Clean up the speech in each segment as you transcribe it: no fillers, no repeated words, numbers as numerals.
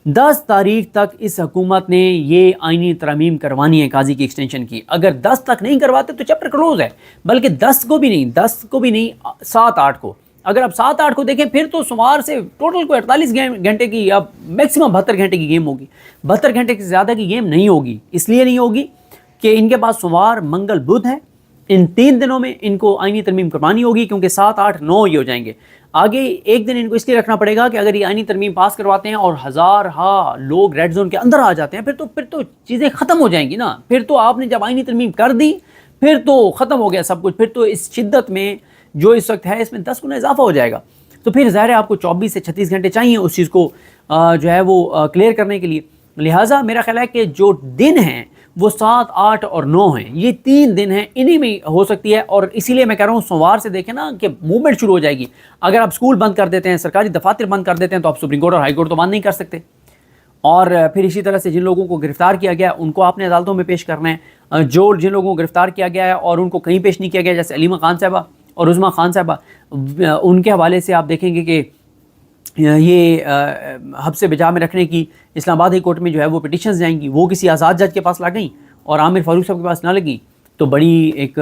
10 تاریخ تک اس حکومت نے یہ آئینی ترمیم کروانی ہے قاضی کی ایکسٹینشن کی. اگر 10 تک نہیں کرواتے تو چیپٹر کلوز ہے. بلکہ 10 کو بھی نہیں 7-8 کو. اگر آپ 7-8 کو دیکھیں پھر تو سوموار سے ٹوٹل کو 48 گھنٹے کی یا میکسیمم 72 گھنٹے کی گیم ہوگی. 72 گھنٹے سے زیادہ کی گیم نہیں ہوگی. اس لیے نہیں ہوگی کہ ان کے پاس سوموار منگل بدھ ہے. ان 3 دنوں میں ان کو آئینی ترمیم کروانی ہوگی کیونکہ 7, 8, 9 یہ ہو جائیں گے. آگے ایک دن ان کو اس لیے رکھنا پڑے گا کہ اگر یہ آئینی ترمیم پاس کرواتے ہیں اور ہزارہا لوگ ریڈ زون کے اندر آ جاتے ہیں پھر تو چیزیں ختم ہو جائیں گی نا. پھر تو آپ نے جب آئینی ترمیم کر دی پھر تو ختم ہو گیا سب کچھ. پھر تو اس شدت میں جو اس وقت ہے اس میں 10 گنا اضافہ ہو جائے گا. تو پھر ظاہر ہے آپ کو 24 سے 36 گھنٹے چاہیے اس چیز کو جو ہے وہ کلیئر کرنے کے لیے. لہٰذا میرا خیال ہے کہ جو دن ہیں وہ 7, 8 اور 9 ہیں. یہ 3 دن ہیں, انہی میں ہو سکتی ہے. اور اسی لیے میں کہہ رہا ہوں سوموار سے دیکھیں نا کہ موومنٹ شروع ہو جائے گی. اگر آپ اسکول بند کر دیتے ہیں, سرکاری دفاتر بند کر دیتے ہیں تو آپ سپریم کورٹ اور ہائی کورٹ تو بند نہیں کر سکتے. اور پھر اسی طرح سے جن لوگوں کو گرفتار کیا گیا ان کو آپ نے عدالتوں میں پیش کرنا ہے. جن لوگوں کو گرفتار کیا گیا ہے اور ان کو کہیں پیش نہیں کیا گیا, جیسے علیمہ خان صاحبہ اور عظمیٰ خان صاحبہ, ان کے حوالے سے آپ دیکھیں گے کہ یہ حبس بجا میں رکھنے کی اسلام آباد ہائی کورٹ میں جو ہے وہ پٹیشنز جائیں گی. وہ کسی آزاد جج کے پاس لگ گئیں اور عامر فاروق صاحب کے پاس نہ لگی تو بڑی ایک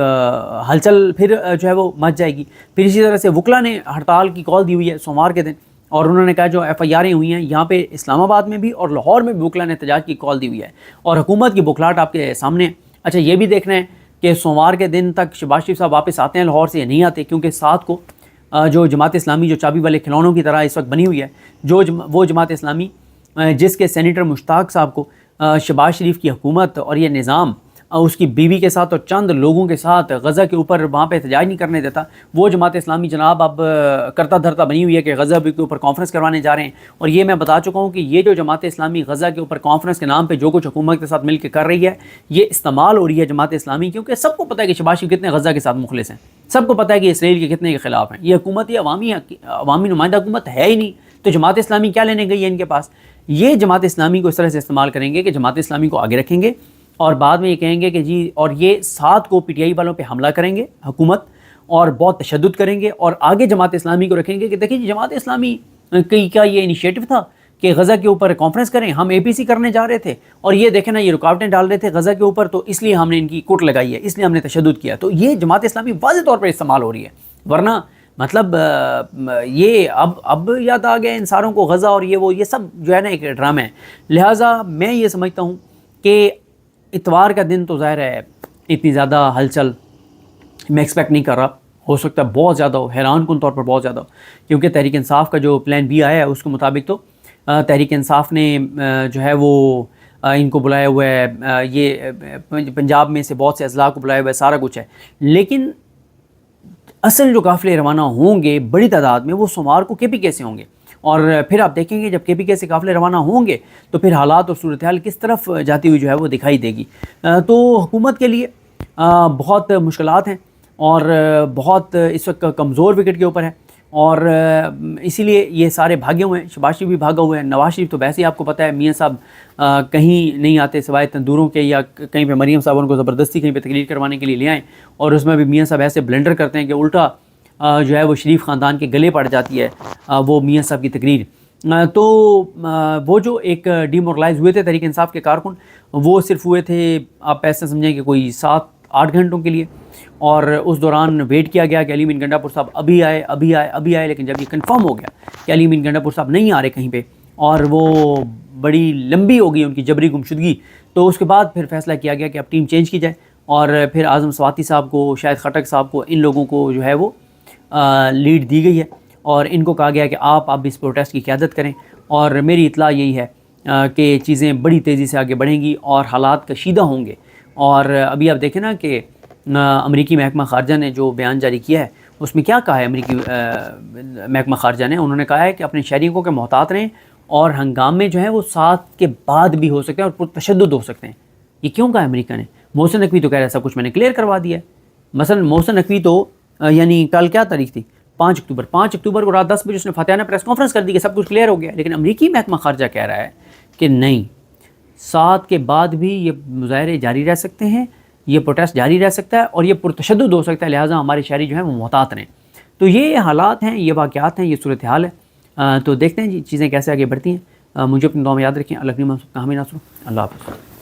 ہلچل پھر جو ہے وہ مچ جائے گی. پھر اسی طرح سے وکلا نے ہڑتال کی کال دی ہوئی ہے سوموار کے دن, اور انہوں نے کہا جو ایف آئی آریں ہوئی ہیں یہاں پہ اسلام آباد میں بھی اور لاہور میں بھی وکلا نے احتجاج کی کال دی ہوئی ہے. اور حکومت کی بکھلاہٹ آپ کے سامنے ہے. اچھا یہ بھی دیکھنا ہے کہ سوموار کے دن تک شہباز شریف صاحب واپس آتے ہیں لاہور سے یا نہیں آتے, کیونکہ 7 کو جو جماعت اسلامی جو چابی والے کھلونوں کی طرح اس وقت بنی ہوئی ہے, وہ جماعت اسلامی جس کے سینیٹر مشتاق صاحب کو شہباز شریف کی حکومت اور یہ نظام اس کی بیوی کے ساتھ اور چند لوگوں کے ساتھ غزہ کے اوپر وہاں پہ احتجاج نہیں کرنے دیتا, وہ جماعت اسلامی جناب اب کرتا دھرتا بنی ہوئی ہے کہ غزہ کے اوپر کانفرنس کروانے جا رہے ہیں. اور یہ میں بتا چکا ہوں کہ یہ جو جماعت اسلامی غزہ کے اوپر کانفرنس کے نام پہ جو کچھ حکومت کے ساتھ مل کے کر رہی ہے یہ استعمال ہو رہی ہے جماعت اسلامی, کیونکہ سب کو پتہ ہے کہ شہباز شریف کتنے غزہ کے ساتھ مخلص ہیں, سب کو پتہ ہے کہ اسرائیل کے کتنے کے خلاف ہیں. یہ حکومت یہ عوامی نمائندہ حکومت ہے ہی نہیں, تو جماعت اسلامی کیا لینے گئی ہے ان کے پاس. یہ جماعت اسلامی کو اس طرح سے استعمال کریں گے کہ جماعت اسلامی کو آگے رکھیں گے اور بعد میں یہ کہیں گے کہ جی, اور یہ 7 کو پی ٹی آئی والوں پہ حملہ کریں گے حکومت اور بہت تشدد کریں گے, اور آگے جماعت اسلامی کو رکھیں گے کہ دیکھیں جی جماعت اسلامی کا یہ انیشیٹو تھا کہ غزہ کے اوپر کانفرنس کریں, ہم اے پی سی کرنے جا رہے تھے اور یہ دیکھیں نا یہ رکاوٹیں ڈال رہے تھے غزہ کے اوپر, تو اس لیے ہم نے ان کی کوٹ لگائی ہے, اس لیے ہم نے تشدد کیا. تو یہ جماعت اسلامی واضح طور پر استعمال ہو رہی ہے, ورنہ مطلب یہ اب یاد آ گیا ان ساروں کو غزہ اور یہ سب جو ہے نا ایک ڈرامہ ہے. لہٰذا میں یہ سمجھتا ہوں کہ اتوار کا دن تو ظاہر ہے اتنی زیادہ ہلچل میں ایکسپیکٹ نہیں کر رہا, ہو سکتا ہے بہت زیادہ ہو, حیران کن طور پر بہت زیادہ ہو, کیونکہ تحریک انصاف کا جو پلان بی آیا ہے اس کے مطابق تو تحریک انصاف نے جو ہے وہ ان کو بلایا ہوا ہے, یہ پنجاب میں سے بہت سے اضلاع کو بلایا ہوا ہے, سارا کچھ ہے. لیکن اصل جو قافلے روانہ ہوں گے بڑی تعداد میں وہ سوموار کو کے پی کے سے ہوں گے, اور پھر آپ دیکھیں گے جب کے پی کے سے قافلے روانہ ہوں گے تو پھر حالات اور صورتحال کس طرف جاتی ہوئی جو ہے وہ دکھائی دے گی. تو حکومت کے لیے بہت مشکلات ہیں اور بہت اس وقت کمزور وکٹ کے اوپر ہے, اور اسی لیے یہ سارے بھاگے ہوئے ہیں. شہباز شریف بھی بھاگا ہوا ہے, نواز شریف تو ویسے ہی آپ کو پتہ ہے میاں صاحب کہیں نہیں آتے سوائے تندوروں کے, یا کہیں پہ مریم صاحب ان کو زبردستی کہیں پہ تقریر کروانے کے لیے لے آئیں, اور اس میں بھی میاں صاحب ایسے بلنڈر کرتے ہیں کہ الٹا جو ہے وہ شریف خاندان کے گلے پڑ جاتی ہے وہ میاں صاحب کی تقریر. تو وہ جو ایک ڈیمورلائز ہوئے تھے تحریک انصاف کے کارکن, وہ صرف ہوئے تھے آپ ایسے سمجھیں کہ کوئی 7-8 گھنٹوں کے لیے, اور اس دوران ویٹ کیا گیا کہ علی امین گنڈا پور صاحب ابھی آئے, لیکن جب یہ کنفرم ہو گیا کہ علی امین گنڈا پور صاحب نہیں آ رہے کہیں پہ اور وہ بڑی لمبی ہو گئی ان کی جبری گمشدگی, تو اس کے بعد پھر فیصلہ کیا گیا کہ اب ٹیم چینج کی جائے, اور پھر اعظم سواتی صاحب کو, شاہد خٹک صاحب کو, ان لوگوں کو جو ہے وہ لیڈ دی گئی ہے, اور ان کو کہا گیا کہ آپ اب اس پروٹیسٹ کی قیادت کریں. اور میری اطلاع یہی ہے کہ چیزیں بڑی تیزی سے آگے بڑھیں گی اور حالات کشیدہ ہوں گے. اور ابھی آپ دیکھیں نا کہ امریکی محکمہ خارجہ نے جو بیان جاری کیا ہے اس میں کیا کہا ہے امریکی محکمہ خارجہ نے, انہوں نے کہا ہے کہ اپنے شہریوں کے محتاط رہیں اور ہنگامے جو ہیں وہ 7 کے بعد بھی ہو سکتے ہیں اور پرتشدد ہو سکتے ہیں. یہ کیوں کہا امریکہ نے؟ محسن نقوی تو کہہ رہا ہے سب کچھ میں نے کلیئر کروا دیا ہے. مثلا محسن نقوی تو یعنی کل کیا تاریخ تھی 5 اکتوبر کو رات 10 بجے اس نے فاتحانہ پریس کانفرنس کر دی کہ سب کچھ کلیئر ہو گیا. لیکن امریکی محکمہ خارجہ کہہ رہا ہے کہ نہیں, 7 کے بعد بھی یہ مظاہرے جاری رہ سکتے ہیں, یہ پروٹیسٹ جاری رہ سکتا ہے اور یہ پرتشدد ہو سکتا ہے, لہٰذا ہمارے شہری جو ہیں وہ محتاط رہیں. تو یہ حالات ہیں, یہ واقعات ہیں, یہ صورتحال ہے. تو دیکھتے ہیں جی چیزیں کیسے آگے بڑھتی ہیں. مجھے اپنی دعا میں یاد رکھیں. اللہ کریم ہم سب کا حامی ناصر. اللہ حافظ.